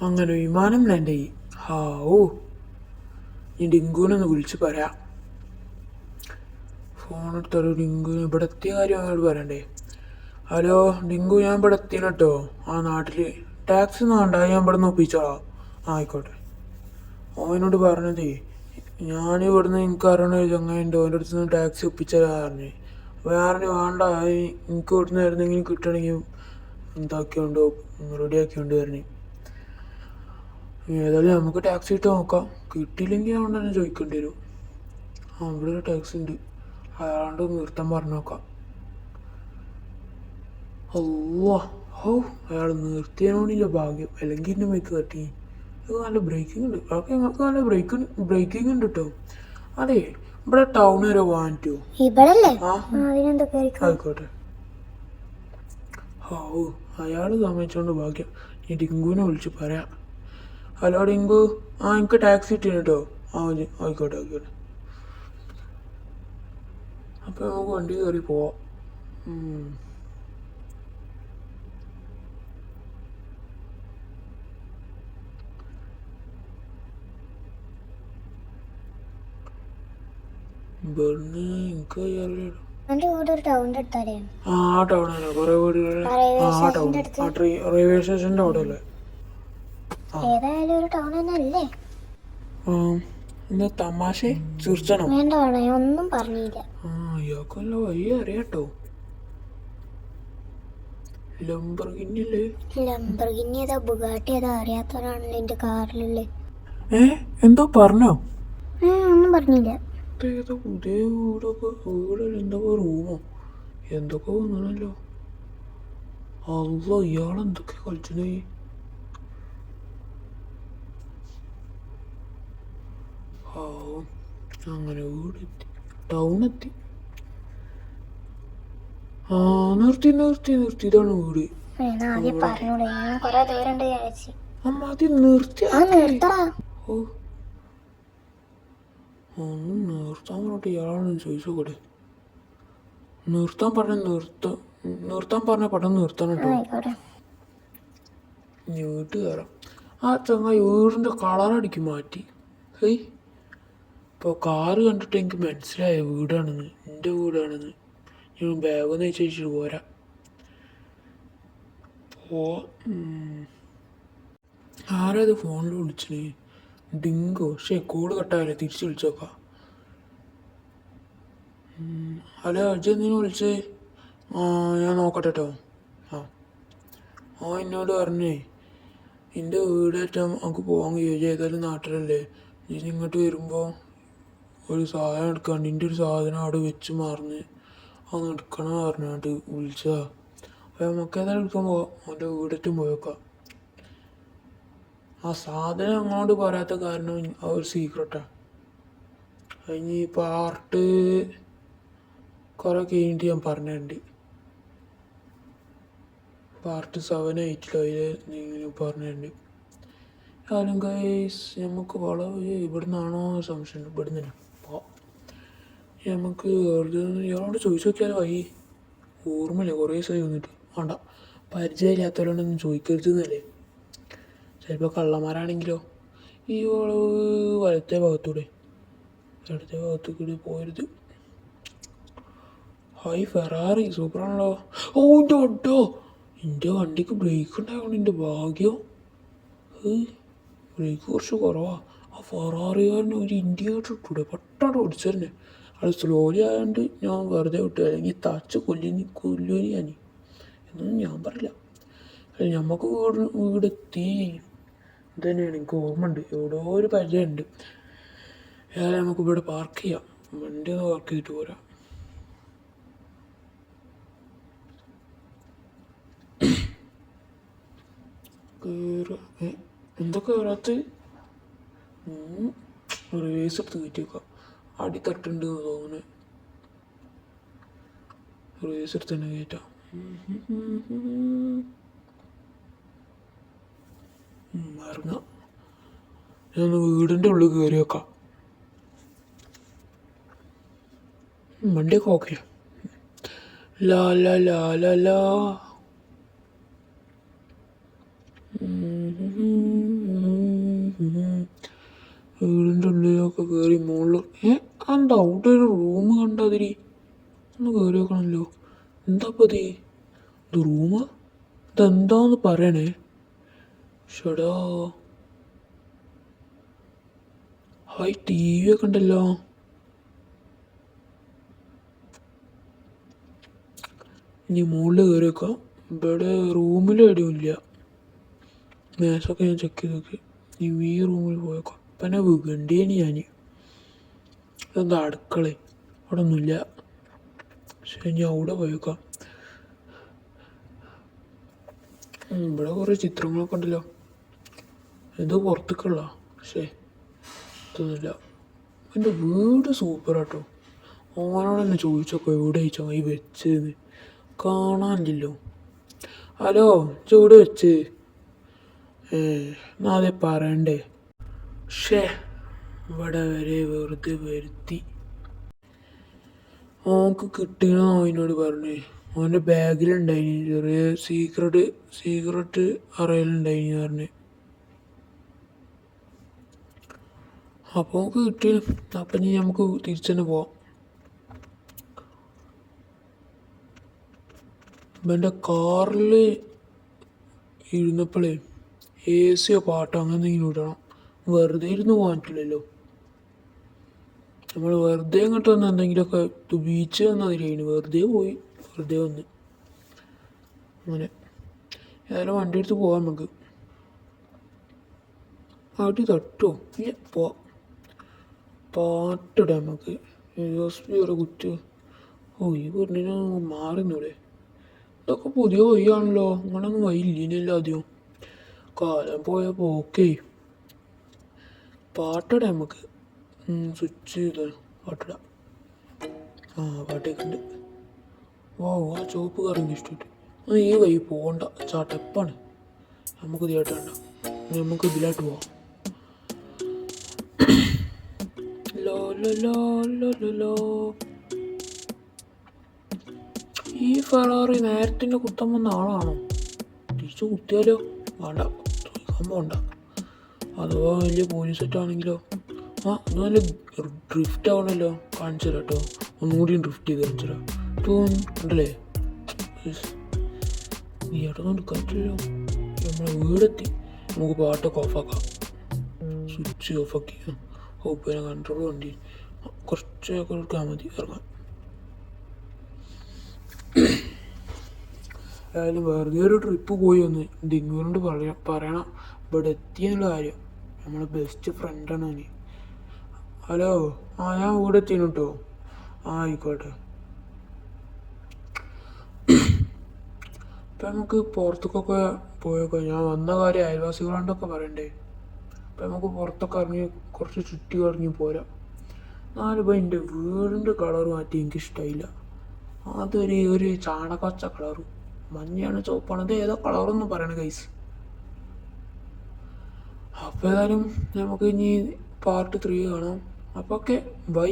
അങ്ങനെ വിമാനം ലാൻഡ് ചെയ്യും. ഹാവൂ, ഈ ഡിങ്കുവിനൊന്ന് വിളിച്ച് പറയാം. ഫോൺ എടുത്തൊരു ഡിങ്കുവിന് ഇവിടെ എത്തിയ കാര്യം അങ്ങോട്ട് പറയണ്ടേ. ഹലോ ഡിങ്കു, ഞാൻ ഇവിടെ എത്തിയാണ് കേട്ടോ. ആ നാട്ടിൽ ടാക്സി ഒന്നും വേണ്ട, ഞാൻ ഇവിടെ നിന്ന് ഒപ്പിച്ചോളാം. ആയിക്കോട്ടെ. ഓനോട് പറഞ്ഞതേ, ഞാനിവിടുന്ന് എനിക്ക് അറിയണ ഒരു ചങ്ങായിണ്ട്, ഓൻ്റെ അടുത്ത് നിന്ന് ടാക്സി ഒപ്പിച്ചാൽ പറഞ്ഞു. വേറെ വേണ്ട, എനിക്ക് ഇവിടുന്ന് ആയിരുന്നെങ്കിലും കിട്ടണമെങ്കിൽ എന്താക്കിയോണ്ട് റെഡിയാക്കിയോണ്ട് വരണേ. ഏതായാലും നമുക്ക് ടാക്സി ഇട്ട് നോക്കാം. കിട്ടിയില്ലെങ്കിൽ അവിടെ തന്നെ ചോദിക്കേണ്ടി വരും. ആ ഇവിടെ ഒരു ടാക്സി ഉണ്ട്, അയാളോട് നിർത്താൻ പറഞ്ഞു നോക്കാം. അല്ലാ, ഹോ, അയാൾ നിർത്തിയതിനോടില്ല ഭാഗ്യം, അല്ലെങ്കിൽ എൻ്റെ മേക്ക് തട്ടി. ഇത് നല്ല ബ്രേക്കിംഗ് ഉണ്ട്. അതൊക്കെ ഞങ്ങൾക്ക് നല്ല ബ്രേക്കിംഗ് ഉണ്ട് കേട്ടോ. അതെ, ഇവിടെ ടൗൺ വരെ പോകാൻ പറ്റുമോ? ആയിക്കോട്ടെ. ഓ, അയാൾ സമ്മതിച്ചോണ്ട് ഭാഗ്യം. ഈ ഡിങ്കുവിനെ വിളിച്ച് പറയാം. ഹലോ ഡിങ്കു, എനിക്ക് ടാക്സി കിട്ടിയാണ് കേട്ടോ. ആയിക്കോട്ടെ. അപ്പോൾ നമുക്ക് വണ്ടി കയറി പോവാം. ഇവിടുന്ന് എനിക്ക് ആ ടൗണാണ്, കുറെ വീടുകൾ. ആ ടൗൺ, റെയിൽവേ സ്റ്റേഷൻ്റെ അവിടെ അല്ലേ? എന്താ തമാശ ചിരിച്ചണോ? ഒന്നും പറഞ്ഞില്ല. ഇയാൾക്കല്ല വഴി അറിയാട്ടോ. ലംബർഗിനി ഏതാ ബുഗാട്ടി ഏതാ അറിയാത്തവരാണല്ലോ എന്റെ കാറിലല്ലേ. എന്തോ പറഞ്ഞോ? ഒന്നും പറഞ്ഞില്ല. ഏതോ പുതിയ വീട് എന്തൊക്കെ റൂമോ എന്തൊക്കെ വന്നല്ലോ. അല്ലോ, ഇയാളെന്തൊക്കെ കളിച്ചേ. അങ്ങനെ വീടെത്തി, ടൗണെത്തി. നിർത്തി. ഇതാണ് വീട്. അമ്മ ആദ്യം നിർത്തി. ഒന്നും നിർത്താൻ പറഞ്ഞിട്ട് ഇയാളാണെന്ന് ചോദിച്ചോട്ടെ. നിർത്താൻ പറഞ്ഞ പെട്ടെന്ന് നിർത്താൻ കേട്ടോ. വീട്ട് കയറാം. ആ ചങ്ങായി വീടിൻ്റെ കളറടിക്ക് മാറ്റി. ഇപ്പോൾ കാറ് കണ്ടിട്ട് എനിക്ക് മനസ്സിലായ വീടാണെന്ന്, എൻ്റെ വീടാണെന്ന്. ഞാൻ ബാഗൊന്ന് വെച്ചിട്ട് പോരാ. ആരാത് ഫോണിൽ വിളിച്ചേ? ഡിങ്കോ. കോള് കട്ടായാലേ, തിരിച്ച് വിളിച്ചോക്കാം. ഹലോ, അജയ് എന്തിനു വിളിച്ചേ? ഞാൻ നോക്കട്ടെ കേട്ടോ. എന്നോട് പറഞ്ഞേ, എൻ്റെ വീടേറ്റം നമുക്ക് പോകാൻ കഴിയുമോ? ഏതായാലും നാട്ടിലല്ലേ, ഇനി ഇങ്ങോട്ട് വരുമ്പോൾ ഒരു സാധനം എടുക്കാണ്ട് എൻ്റെ ഒരു സാധനം അവിടെ വെച്ച് മാറുന്നു, അതൊന്ന് എടുക്കണം പറഞ്ഞാണ്ട് വിളിച്ചതാ. അപ്പോൾ നമുക്ക് ഏതായാലും എടുക്കാൻ പോവാം. അവൻ്റെ വീടേറ്റം പോയേക്കാം. ആ സാധനം അങ്ങോട്ട് പറയാത്ത കാരണം ആ ഒരു സീക്രട്ടാണ്. അതിന് പാർട്ട് കുറെ കഴിഞ്ഞിട്ട് ഞാൻ പറഞ്ഞിട്ടുണ്ട്. പാർട്ട് 7, 8 അതിൽ പറഞ്ഞിട്ടുണ്ട്. കാലം ഗൈസ്, നമുക്ക് വളരെ ഇവിടെ നിന്നാണോ സംശയം? ഇവിടെ നിന്ന് തന്നെ പോവാം. നമുക്ക് ഇയാളോട് ചോദിച്ചു നോക്കിയാലോ വഴി. ഓർമ്മയില്ല, കുറേ ദിവസമായി വന്നിട്ട്. വേണ്ട, പരിചയമില്ലാത്തവരോടൊന്നും ചോദിക്കരുത് എന്നല്ലേ. ചിലപ്പോൾ കള്ളന്മാരാണെങ്കിലോ. ഈ വലത്തെ ഭാഗത്തൂടെ ഇടത്തെ ഭാഗത്തുകൂടി പോരുത്. ഹായ് ഫെറാറി, സൂപ്പറാണല്ലോ. എൻ്റെ വണ്ടിക്ക് ബ്രേക്ക് ഉണ്ടായതുകൊണ്ട് എൻ്റെ ഭാഗ്യം. ബ്രേക്ക് കുറച്ച് കുറവാ. ആ ഫെറാറിക്കാരന് ഒരു ഇൻഡിക്കേറ്റർ ഇട്ടൂടെ, പെട്ടെന്ന് ഓടിച്ചു തന്നെ. അത് സ്ലോലി ആയതുകൊണ്ട് ഞാൻ വെറുതെ വിട്ടു, അല്ലെങ്കിൽ തച്ച് കൊല്ലൂനി ഞാൻ എന്നൊന്നും ഞാൻ പറയില്ല. നമുക്ക് വീടെത്തി. ഇത് തന്നെയാണ്, എനിക്ക് ഓർമ്മ ഉണ്ട്, എവിടെയോ ഒരു പരിചയമുണ്ട്. ഏതായാലും നമുക്ക് ഇവിടെ പാർക്ക് ചെയ്യാം. വണ്ടി ഒന്ന് പാർക്ക് ചെയ്തിട്ട് പോരാം. എന്തൊക്കെ വരാത്ത റിവേഴ്സ് എടുത്ത് കയറ്റി വെക്കാം. അടി തട്ടുണ്ട് തോന്നുന്നു. റിവേഴ്സ് എടുത്ത് തന്നെ കയറ്റാം. ഇറങ്ങാം. ഞാൻ വീടിൻ്റെ ഉള്ളിൽ കയറി വെക്കാം. വണ്ടിയൊക്കെ ഓക്കെ. ലാ ലാ ലാ ലാ ലാ ഒക്കെ കയറി മുകളിൽ എന്താ അവിടെ ഒരു റൂം കണ്ടാതിരി ഒന്ന് കയറി വെക്കണമല്ലോ. എന്താ ഇപ്പം ഇത് റൂമാ? ഇതെന്താന്ന് പറയണേ. ഷടാ ഹായ്, ടി വി ഒക്കെ ഉണ്ടല്ലോ. ഇനി മുകളിൽ കയറി വെക്കാം. ഇവിടെ റൂമിൽ എവിടെയും ഇല്ല. മേശൊക്കെ ഞാൻ ചെക്ക് ചെയ്ത് നോക്കി. ഈ റൂമിൽ പോയേക്കാം. അപ്പം എന്നെ വികണ്ടേനി ഞാൻ. ഇതെന്താ അടുക്കള? അവിടെ ഒന്നുമില്ല. പക്ഷെ ഞാൻ അവിടെ പോയേക്കാം. ഇവിടെ കുറേ ചിത്രങ്ങളൊക്കെ ഉണ്ടല്ലോ. എന്തോ പുറത്തേക്കുള്ള. പക്ഷേ ഇതൊന്നുമില്ല. എൻ്റെ വീട് സൂപ്പറാട്ടോ. ഓനോട് തന്നെ ചോദിച്ചൊക്കെ എവിടെ ചോദിച്ചാൽ ഈ വെച്ചത് കാണാനില്ലല്ലോ. ഹലോ, ചൂട് വെച്ച് എന്നാ അതെ പറയണ്ടേ. ഷേ ഇവിടെ വരെ വെറുതെ വരുത്തി. ഓനക്ക് കിട്ടിയെന്ന് അവനോട് പറഞ്ഞേ. അവൻ്റെ ബാഗിലുണ്ടായിനി ചെറിയ സീക്രട്ട് അറിയലുണ്ടായിനി പറഞ്ഞ്. അപ്പോൾ നമുക്ക് കിട്ടി. അപ്പം ഇനി നമുക്ക് തിരിച്ചു തന്നെ പോവാം. എൻ്റെ കാറിൽ ഇരുന്നപ്പോഴേ എ സിയോ പാട്ടോ അങ്ങനെ എന്തെങ്കിലും ഇടണം. വെറുതെ ഇരുന്ന് പോകാൻ പറ്റില്ലല്ലോ. നമ്മൾ വെറുതെ ഇങ്ങോട്ട് വന്ന് എന്തെങ്കിലുമൊക്കെ ബീച്ച് വന്നതിരിക്കുന്നു. വെറുതെ പോയി വെറുതെ വന്ന് അങ്ങനെ. ഏതായാലും വണ്ടി എടുത്ത് പോവാം നമുക്ക്. അടി തട്ടോ ഇല്ല, പോവാം. പാട്ടിടാം നമുക്ക്. വേറെ കുറ്റ്. ഓ ഈ വീടിന് മാറുന്നൂടെ? ഇതൊക്കെ പുതിയ വഴിയാണല്ലോ. അങ്ങനൊന്നും വഴിയില്ലല്ലോ ആദ്യം. കാലം പോയ പോക്കേ. പാട്ടിടാം നമുക്ക്. സ്വിച്ച് ചെയ്ത് പാട്ടിടാം. പാട്ടൊക്കെ ഉണ്ട്. ഓ ആ ചുവപ്പ് കറിഞ്ഞ് ഇഷ്ടപ്പെട്ടു. ഈ വഴി പോകണ്ട, ചാട്ടപ്പാണ്. നമുക്ക് ഇതിലായിട്ട് വേണ്ട. നമുക്ക് ഇതിലായിട്ട് പോവാം. ലോ ലോ ലോ ലോ ലോ ലോ. ഈ ഫെറാറി നേരത്തിൻ്റെ കുത്തം വന്ന ആളാണോ? തിരിച്ച് കുത്തിയാലോ? വേണ്ട, ചോദിക്കാൻ പോണ്ട. അഥവാ വലിയ പോലീസ് സെറ്റാണെങ്കിലോ? അത് നല്ല ഡ്രിഫ്റ്റ് ആവണല്ലോ. കാണിച്ചു തരാം കേട്ടോ. ഒന്നുകൂടി ഡ്രിഫ്റ്റ് ചെയ്ത് കാണിച്ചു തരാം. ഉണ്ടല്ലേ? നീ ഏട്ടൊന്നും എടുക്കാറ്റില്ലല്ലോ. നമ്മളെ വീടെത്തി. നമുക്ക് പാട്ടൊക്കെ ഓഫാക്കാം. സ്വിച്ച് ഓഫാക്കി. പിന്നെ കൺട്രോൾ വണ്ടി കുറച്ചൊക്കെ എടുക്കാൻ മതി. ഇറങ്ങാം. ഏതായാലും വെറുതെ ഒരു ട്രിപ്പ് പോയി വന്ന് ഡിങ്ങുവിനോട് പറയണം ഇവിടെ എത്തിയെന്നുള്ള കാര്യം. നമ്മളെ ബെസ്റ്റ് ഫ്രണ്ടാണ് അവന്. ഹലോ, ഞാൻ ഇവിടെ എത്തിയാണ് കേട്ടോ. ആയിക്കോട്ടെ. ഇപ്പം നമുക്ക് പുറത്തേക്കൊക്കെ പോയേക്കോ. ഞാൻ വന്ന കാര്യം അയൽവാസികളോണ്ടൊക്കെ പറയണ്ടേ. അപ്പം നമുക്ക് പുറത്തൊക്കെ ഇറങ്ങി കുറച്ച് ചുറ്റി ഇറങ്ങി പോരാം. എന്നാലിപ്പോൾ എൻ്റെ വീടിൻ്റെ കളർ മാറ്റി എനിക്കിഷ്ടമായില്ല. ഒരു ചാണകച്ച കളറ്. മഞ്ഞയാണ്, ചുവപ്പാണ്. ഇത് ഏതോ കളറൊന്നും പറയണ ഗൈസ്. അപ്പോൾ ഏതായാലും നമുക്ക് ഇനി പാർട്ട് 3 കാണാം. അപ്പോൾ ഓക്കെ, ബൈ.